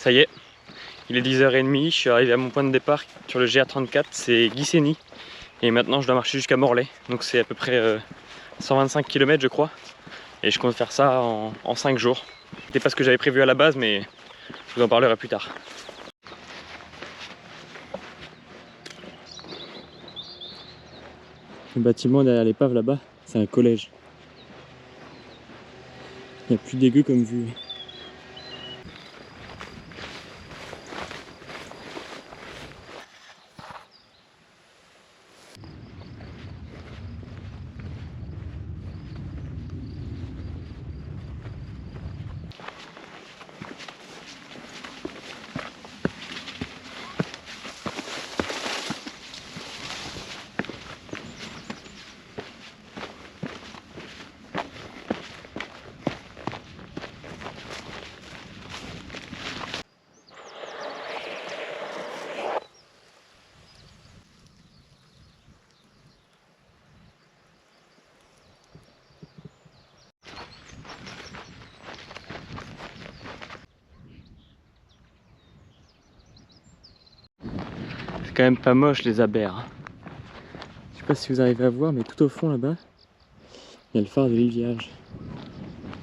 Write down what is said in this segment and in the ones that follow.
Ça y est, il est 10h30, je suis arrivé à mon point de départ sur le GR34, c'est Guissény. Et maintenant je dois marcher jusqu'à Morlaix, donc c'est à peu près 125 km je crois. Et je compte faire ça en 5 jours. C'était pas ce que j'avais prévu à la base, mais je vous en parlerai plus tard. Le bâtiment derrière l'épave là-bas, c'est un collège. Il n'y a plus dégueu comme vue. C'est quand même pas moche les abers. Je sais pas si vous arrivez à voir, mais tout au fond là-bas, il y a le phare de l'île Vierge.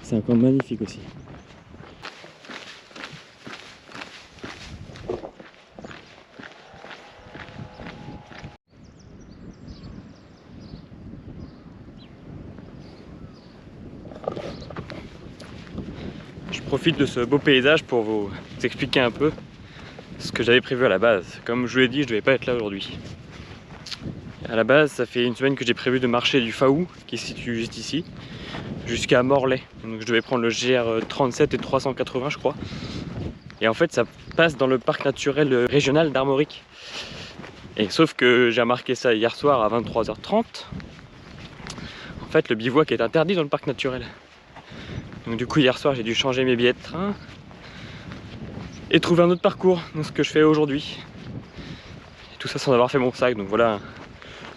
C'est un coin magnifique aussi. Je profite de ce beau paysage pour vous expliquer un peu ce que j'avais prévu à la base. Comme je vous l'ai dit, je devais pas être là aujourd'hui. À la base, ça fait une semaine que j'ai prévu de marcher du Faou, qui se situe juste ici, jusqu'à Morlaix. Donc je devais prendre le GR37 et 380 je crois. Et en fait ça passe dans le parc naturel régional d'Armorique. Et sauf que j'ai remarqué ça hier soir à 23h30. En fait le bivouac est interdit dans le parc naturel. Donc du coup hier soir j'ai dû changer mes billets de train et trouver un autre parcours, donc ce que je fais aujourd'hui. Et tout ça sans avoir fait mon sac, donc voilà,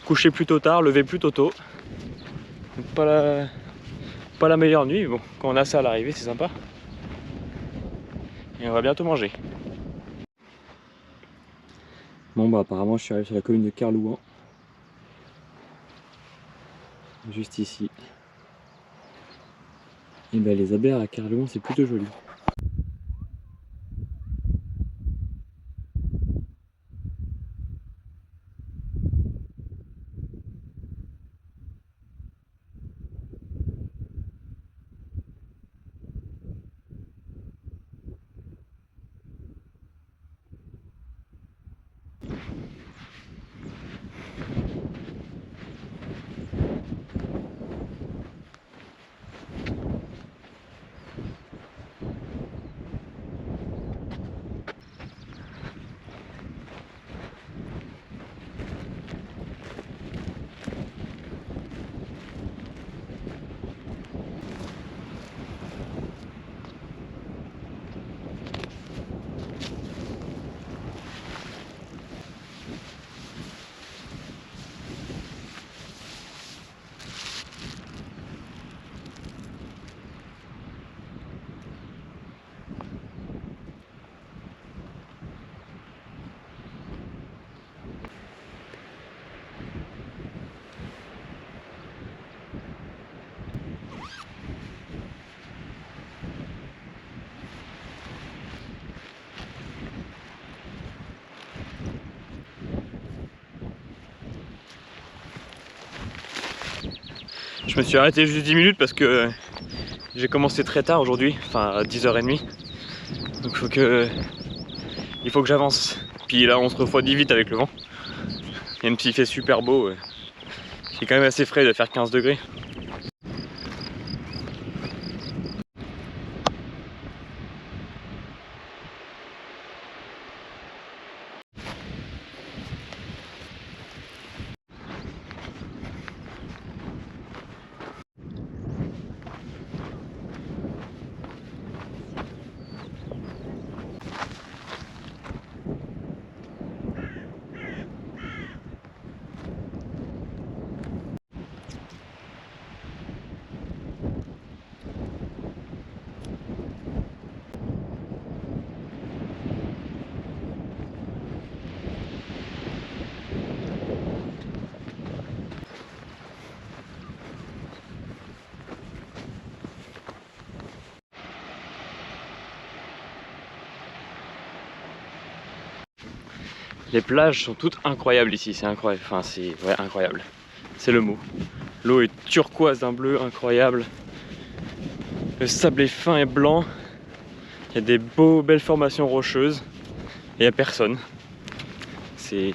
coucher plutôt tard, lever plutôt tôt. Donc pas la meilleure nuit, mais bon, quand on a ça à l'arrivée c'est sympa. Et on va bientôt manger. Bon bah apparemment je suis arrivé sur la commune de Kerlouan. Juste ici. Et bah les abers à Kerlouan c'est plutôt joli. Je me suis arrêté juste 10 minutes parce que j'ai commencé très tard aujourd'hui, enfin à 10h30. Donc il faut que j'avance. Puis là on se refroidit vite avec le vent. Même s'il fait super beau, c'est quand même assez frais de faire 15 degrés. Les plages sont toutes incroyables ici, c'est incroyable, enfin c'est ouais, incroyable, c'est le mot. L'eau est turquoise d'un bleu incroyable, le sable est fin et blanc, il y a des belles formations rocheuses, et il n'y a personne. C'est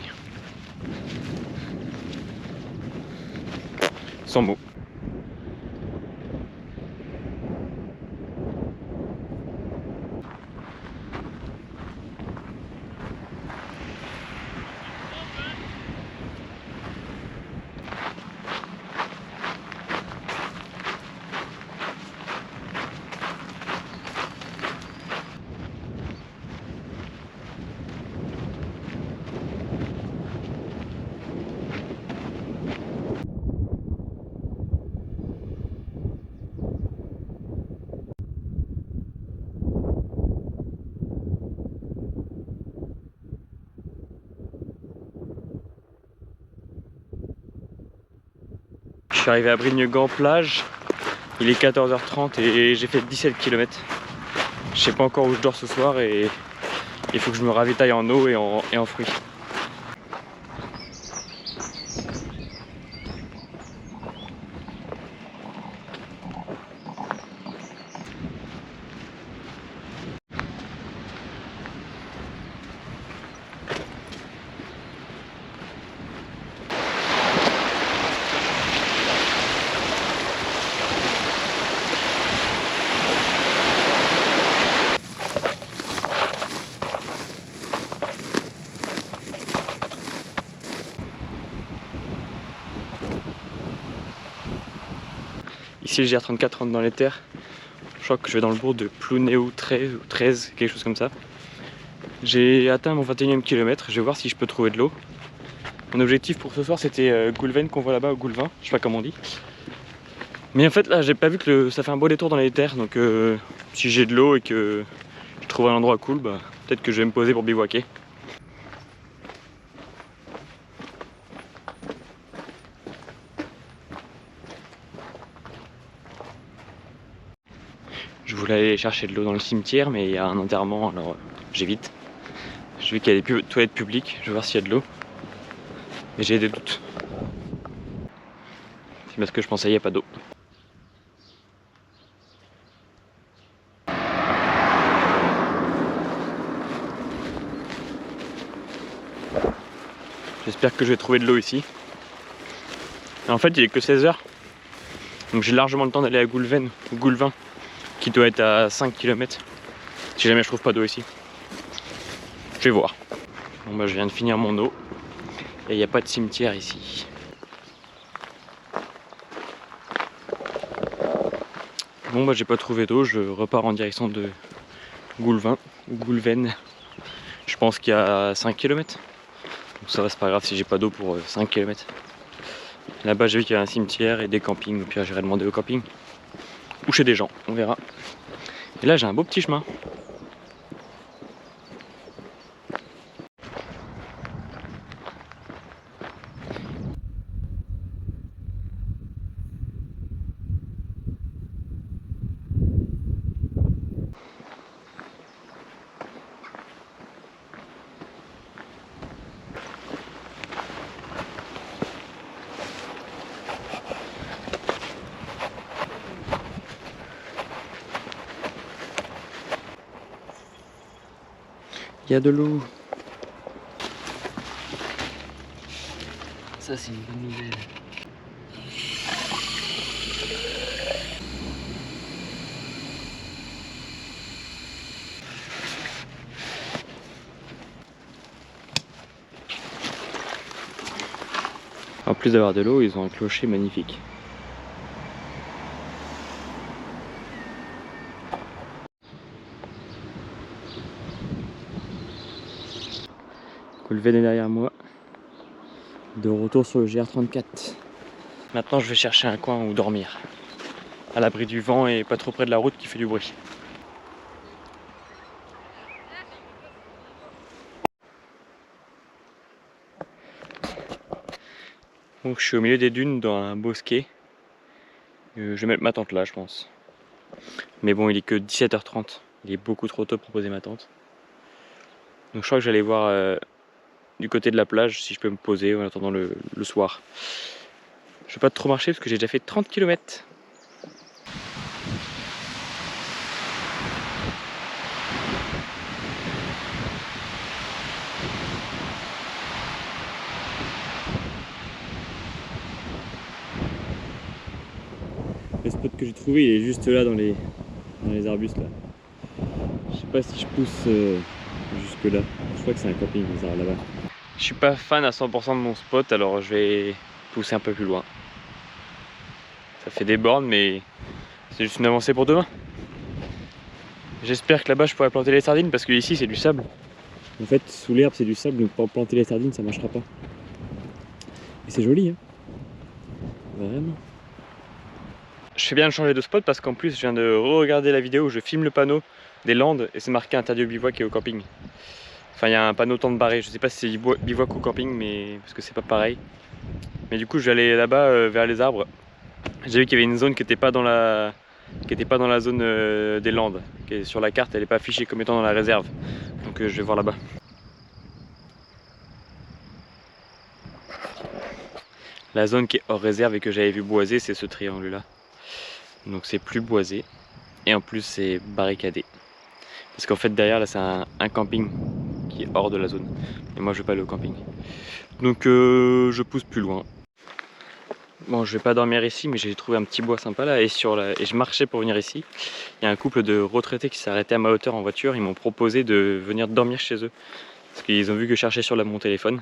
sans mots. Je suis arrivé à Brignegan plage, il est 14h30 et j'ai fait 17 km. Je sais pas encore où je dors ce soir et il faut que je me ravitaille en eau et en fruits. Ici le GR34 rentre dans les terres. Je crois que je vais dans le bourg de Plounéou 13, quelque chose comme ça. J'ai atteint mon 21e kilomètre, je vais voir si je peux trouver de l'eau. Mon objectif pour ce soir c'était Goulven qu'on voit là-bas, au Goulvin, je sais pas comment on dit. Mais en fait là j'ai pas vu que ça fait un beau détour dans les terres, donc si j'ai de l'eau et que je trouve un endroit cool, bah, peut-être que je vais me poser pour bivouaquer. Je voulais aller chercher de l'eau dans le cimetière, mais il y a un enterrement, alors j'évite. J'ai vu qu'il y a des toilettes publiques, je vais voir s'il y a de l'eau. Mais j'ai des doutes. C'est parce que je pensais qu'il n'y a pas d'eau. J'espère que je vais trouver de l'eau ici. Et en fait, il est que 16h. Donc j'ai largement le temps d'aller à Goulven, ou Goulvin, qui doit être à 5 km. Si jamais je trouve pas d'eau ici. Je vais voir. Bon bah je viens de finir mon eau. Et il n'y a pas de cimetière ici. Bon bah j'ai pas trouvé d'eau, je repars en direction de Goulvin, ou Goulven. Je pense qu'il y a 5 km. Donc ça va, c'est pas grave si j'ai pas d'eau pour 5 km. Là-bas j'ai vu qu'il y a un cimetière et des campings, au pire j'irai demander au camping. Ou chez des gens, on verra. Et là j'ai un beau petit chemin. Il y a de l'eau. Ça c'est une bonne nouvelle. En plus d'avoir de l'eau, ils ont un clocher magnifique. Goulven est derrière moi. De retour sur le GR34. Maintenant je vais chercher un coin où dormir. À l'abri du vent et pas trop près de la route qui fait du bruit. Donc je suis au milieu des dunes dans un bosquet. Je vais mettre ma tente là je pense. Mais bon il est que 17h30. Il est beaucoup trop tôt pour poser ma tente. Donc je crois que j'allais voir du côté de la plage si je peux me poser en attendant le soir. Je vais pas trop marcher parce que j'ai déjà fait 30 km. Le spot que j'ai trouvé, il est juste là dans les arbustes là. Je sais pas si je pousse jusque là. Je crois que c'est un camping là-bas. Je suis pas fan à 100% de mon spot, alors je vais pousser un peu plus loin. Ça fait des bornes, mais c'est juste une avancée pour demain. J'espère que là-bas je pourrai planter les sardines parce que ici c'est du sable. En fait, sous l'herbe c'est du sable, donc pour planter les sardines ça marchera pas. Et c'est joli, hein. Vraiment. Je fais bien de changer de spot parce qu'en plus je viens de re-regarder la vidéo où je filme le panneau des Landes et c'est marqué interdit au bivouac et au camping. Enfin il y a un panneau tente barré, je sais pas si c'est bivouac ou camping mais parce que c'est pas pareil. Mais du coup je vais aller là-bas vers les arbres. J'ai vu qu'il y avait une zone qui n'était pas dans la zone des Landes, qui est sur la carte, elle n'est pas affichée comme étant dans la réserve. Donc je vais voir là-bas. La zone qui est hors réserve et que j'avais vu boiser, c'est ce triangle là. Donc c'est plus boisé et en plus c'est barricadé. Parce qu'en fait derrière là c'est un camping qui est hors de la zone. Et moi je vais pas aller au camping. Donc je pousse plus loin. Bon, je vais pas dormir ici, mais j'ai trouvé un petit bois sympa là et je marchais pour venir ici. Il y a un couple de retraités qui s'est arrêté à ma hauteur en voiture. Ils m'ont proposé de venir dormir chez eux parce qu'ils ont vu que je cherchais sur mon téléphone.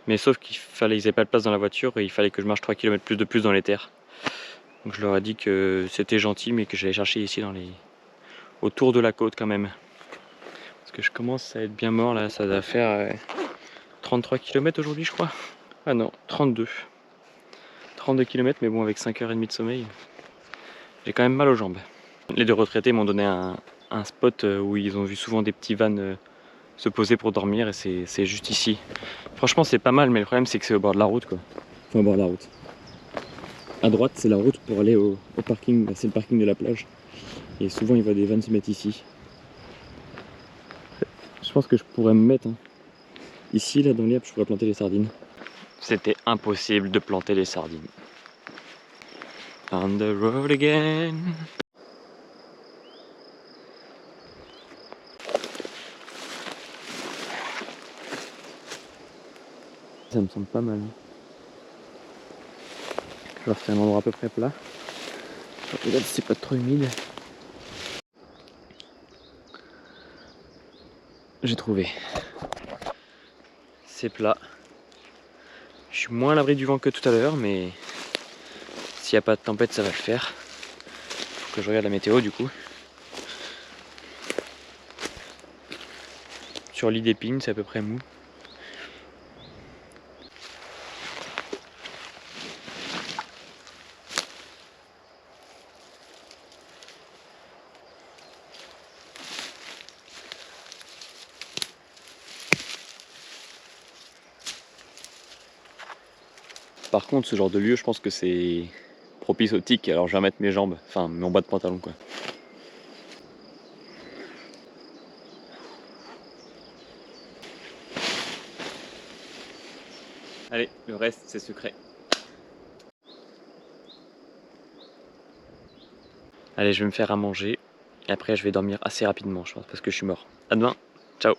Mais sauf qu'ils n'avaient pas de place dans la voiture et il fallait que je marche 3 km de plus dans les terres. Donc je leur ai dit que c'était gentil, mais que j'allais chercher ici autour de la côte quand même. Parce que je commence à être bien mort là. Ça doit faire 33 km aujourd'hui, je crois. Ah non, 32 km, mais bon, avec 5h30 de sommeil, j'ai quand même mal aux jambes. Les deux retraités m'ont donné un spot où ils ont vu souvent des petits vannes se poser pour dormir et c'est juste ici. Franchement, c'est pas mal, mais le problème c'est que c'est au bord de la route quoi. Enfin, au bord de la route. À droite, c'est la route pour aller au parking, c'est le parking de la plage. Et souvent, ils voient des vannes se mettre ici. Je pense que je pourrais me mettre ici, là, dans l'herbe, je pourrais planter les sardines. C'était impossible de planter les sardines. On the road again. Ça me semble pas mal. Genre c'est un endroit à peu près plat. Regarde si c'est pas trop humide. J'ai trouvé. C'est plat. Je suis moins à l'abri du vent que tout à l'heure, mais s'il n'y a pas de tempête, ça va le faire. Faut que je regarde la météo du coup. Sur l'île d'Épine, c'est à peu près mou. Par contre, ce genre de lieu, je pense que c'est propice au tic, alors je vais remettre mes jambes, enfin mon bas de pantalon quoi. Allez, le reste c'est secret. Allez, je vais me faire à manger et après je vais dormir assez rapidement je pense parce que je suis mort. À demain, ciao.